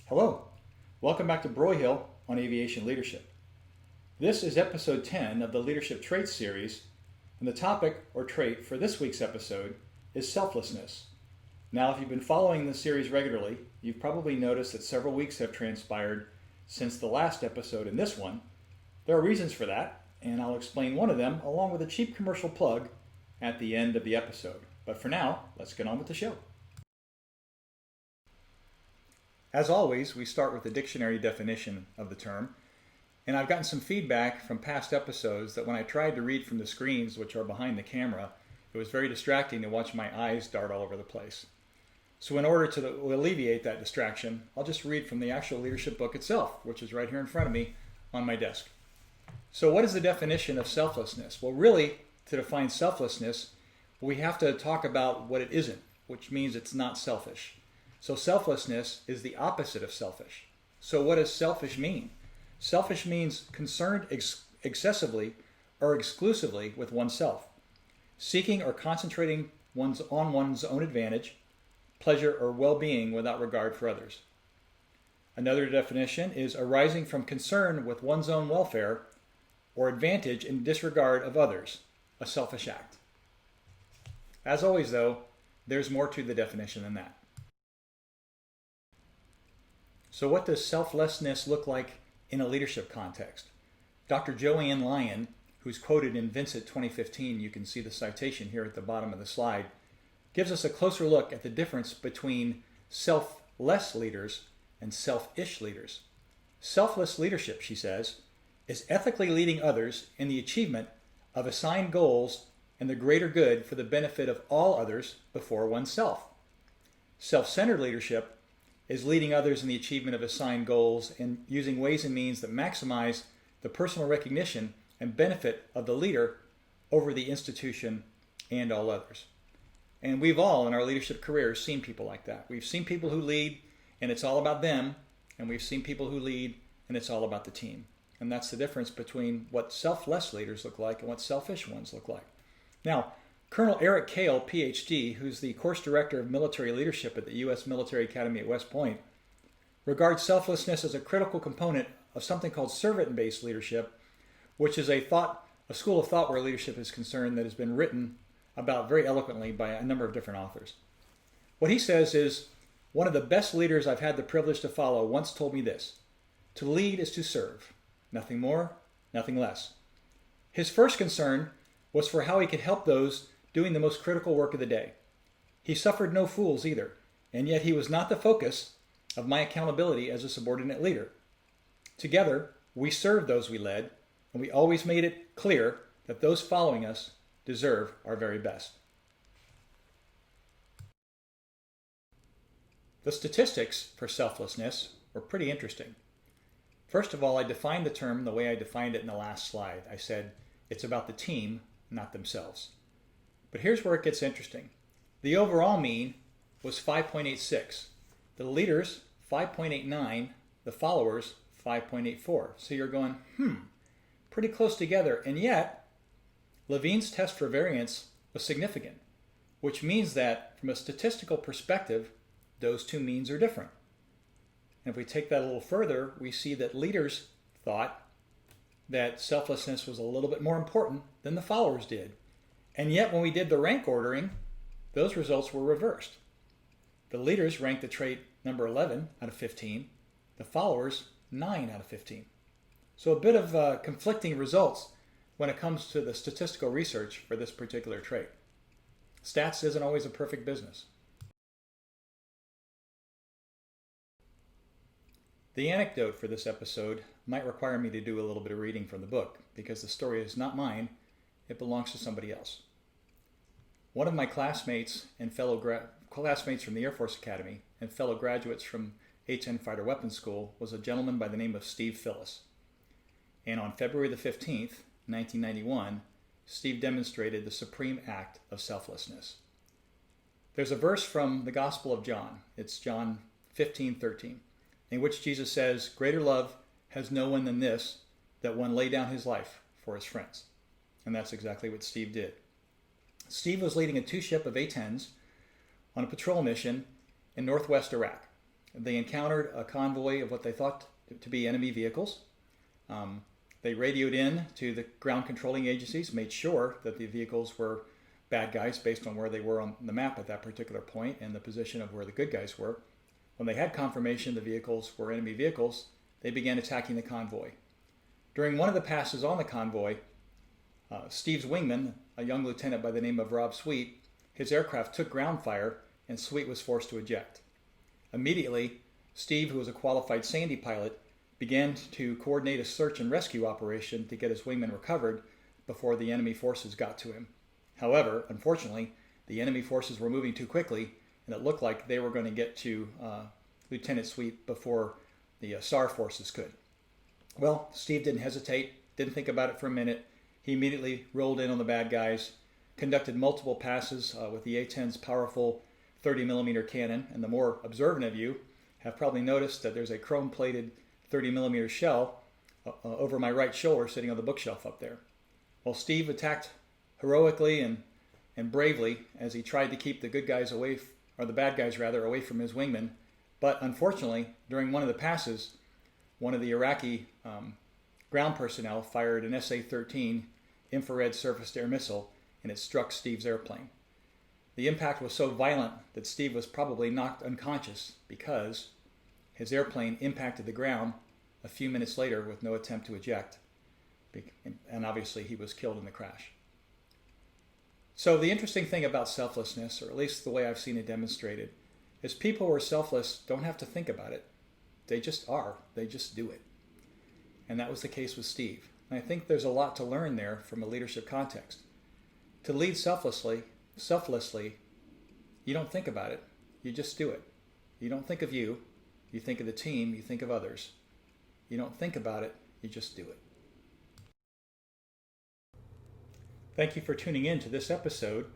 Hello, welcome back to Broyhill on Aviation Leadership. This is episode 10 of the Leadership Traits series, and the topic or trait for this week's episode is selflessness. Now, if you've been following the series regularly, you've probably noticed that several weeks have transpired since the last episode and this one. There are reasons for that, and I'll explain one of them along with a cheap commercial plug at the end of the episode. But for now, let's get on with the show. As always, we start with the dictionary definition of the term, and I've gotten some feedback from past episodes that when I tried to read from the screens, which are behind the camera, it was very distracting to watch my eyes dart all over the place. So in order to alleviate that distraction, I'll just read from the actual leadership book itself, which is right here in front of me on my desk. So what is the definition of selflessness? Well, really, to define selflessness, we have to talk about what it isn't, which means it's not selfish. So selflessness is the opposite of selfish. So what does selfish mean? Selfish means concerned excessively or exclusively with oneself, seeking or concentrating on one's own advantage, pleasure, or well-being without regard for others. Another definition is arising from concern with one's own welfare or advantage in disregard of others, a selfish act. As always, though, there's more to the definition than that. So what does selflessness look like in a leadership context? Dr. Joanne Lyon, who's quoted in Vincent 2015, you can see the citation here at the bottom of the slide, gives us a closer look at the difference between selfless leaders and selfish leaders. Selfless leadership, she says, is ethically leading others in the achievement of assigned goals and the greater good for the benefit of all others before oneself. Self-centered leadership is leading others in the achievement of assigned goals and using ways and means that maximize the personal recognition and benefit of the leader over the institution and all others. And we've all, in our leadership careers, seen people like that. We've seen people who lead and it's all about them, and we've seen people who lead and it's all about the team. And that's the difference between what selfless leaders look like and what selfish ones look like. Now, Colonel Eric Cale, Ph.D., who's the course director of military leadership at the U.S. Military Academy at West Point, regards selflessness as a critical component of something called servant-based leadership, which is a school of thought where leadership is concerned that has been written about very eloquently by a number of different authors. What he says is, one of the best leaders I've had the privilege to follow once told me this: to lead is to serve, nothing more, nothing less. His first concern was for how he could help those doing the most critical work of the day. He suffered no fools either, and yet he was not the focus of my accountability as a subordinate leader. Together, we served those we led, and we always made it clear that those following us deserve our very best. The statistics for selflessness were pretty interesting. First of all, I defined the term the way I defined it in the last slide. I said it's about the team, not themselves. But here's where it gets interesting. The overall mean was 5.86. The leaders, 5.89. The followers, 5.84. So you're going, pretty close together. And yet, Levine's test for variance was significant, which means that from a statistical perspective, those two means are different. And if we take that a little further, we see that leaders thought that selflessness was a little bit more important than the followers did. And yet when we did the rank ordering, those results were reversed. The leaders ranked the trait number 11 out of 15, the followers 9 out of 15. So a bit of conflicting results when it comes to the statistical research for this particular trait. Stats isn't always a perfect business. The anecdote for this episode might require me to do a little bit of reading from the book because the story is not mine, it belongs to somebody else. One of my classmates and classmates from the Air Force Academy and fellow graduates from H-10 Fighter Weapons School was a gentleman by the name of Steve Phillis. And on February the 15th, 1991, Steve demonstrated the supreme act of selflessness. There's a verse from the Gospel of John. It's John 15:13, in which Jesus says, "Greater love has no one than this, that one lay down his life for his friends." And that's exactly what Steve did. Steve was leading a two-ship of A-10s on a patrol mission in northwest Iraq. they encountered a convoy of what they thought to be enemy vehicles. They radioed in to the ground controlling agencies, made sure that the vehicles were bad guys based on where they were on the map at that particular point and the position of where the good guys were. When they had confirmation the vehicles were enemy vehicles, they began attacking the convoy. During one of the passes on the convoy, Steve's wingman, a young lieutenant by the name of Rob Sweet, his aircraft took ground fire and Sweet was forced to eject. Immediately, Steve, who was a qualified Sandy pilot, began to coordinate a search and rescue operation to get his wingman recovered before the enemy forces got to him. However, unfortunately, the enemy forces were moving too quickly and it looked like they were going to get to Lieutenant Sweet before the SAR forces could. Well, Steve didn't hesitate, didn't think about it for a minute. He immediately rolled in on the bad guys, conducted multiple passes with the A-10's powerful 30mm cannon, and the more observant of you have probably noticed that there's a chrome-plated 30mm shell over my right shoulder sitting on the bookshelf up there. Well, Steve attacked heroically and bravely as he tried to keep the good guys away, or the bad guys rather, away from his wingman. But unfortunately, during one of the passes, one of the Iraqi ground personnel fired an SA-13 infrared surface-to-air missile, and it struck Steve's airplane. The impact was so violent that Steve was probably knocked unconscious because his airplane impacted the ground a few minutes later with no attempt to eject. And obviously he was killed in the crash. So the interesting thing about selflessness, or at least the way I've seen it demonstrated, is people who are selfless don't have to think about it. They just are. They just do it. And that was the case with Steve. And I think there's a lot to learn there from a leadership context. To lead selflessly, you don't think about it. You just do it. You don't think of you. You think of the team. You think of others. You don't think about it. You just do it. Thank you for tuning in to this episode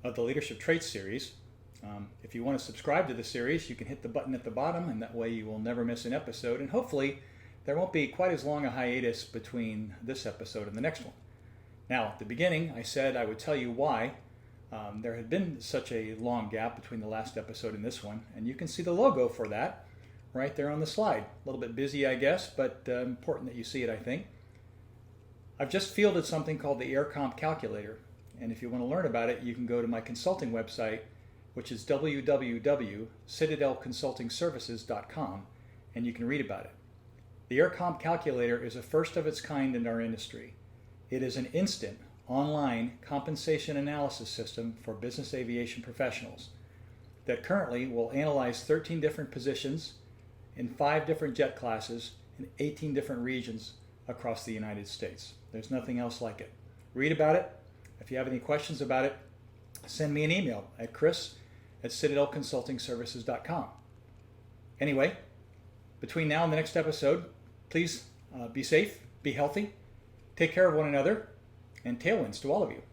of the Leadership Traits series. If you want to subscribe to the series, you can hit the button at the bottom, and that way you will never miss an episode. And hopefully there won't be quite as long a hiatus between this episode and the next one. Now, at the beginning, I said I would tell you why there had been such a long gap between the last episode and this one, and you can see the logo for that right there on the slide. A little bit busy, I guess, but important that you see it, I think. I've just fielded something called the AirComp Calculator, and if you want to learn about it, you can go to my consulting website, which is www.citadelconsultingservices.com, and you can read about it. The AirComp Calculator is a first of its kind in our industry. It is an instant, online compensation analysis system for business aviation professionals that currently will analyze 13 different positions in 5 different jet classes in 18 different regions across the United States. There's nothing else like it. Read about it. If you have any questions about it, send me an email at chris@citadelconsultingservices.com. Anyway, between now and the next episode, please be safe, be healthy, take care of one another, and tailwinds to all of you.